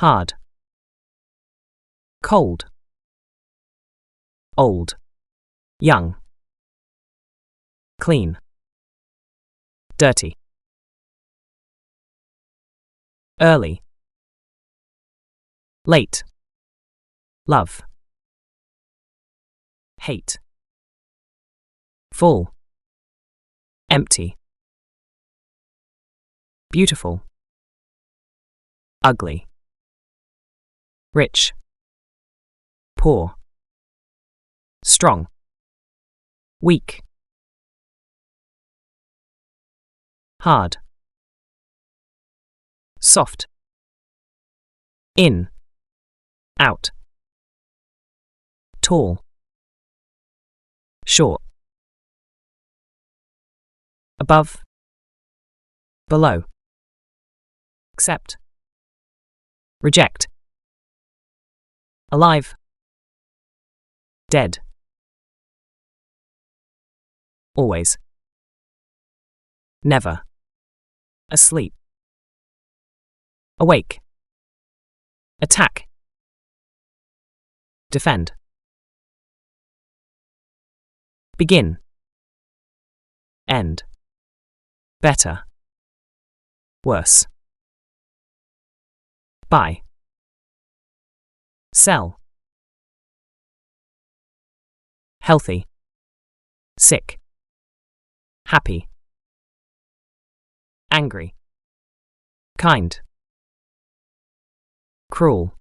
hard, cold, old, young, clean, dirty, early, late, love, hate, full, empty, beautiful, ugly, rich, poor, strong, weak, hard, soft, in, out, tall, short, above, below, accept, reject, alive, dead, always, never, asleep, awake, attack, defend, begin, end, better, worse, buy, sell, healthy, sick, happy, angry, kind, cruel,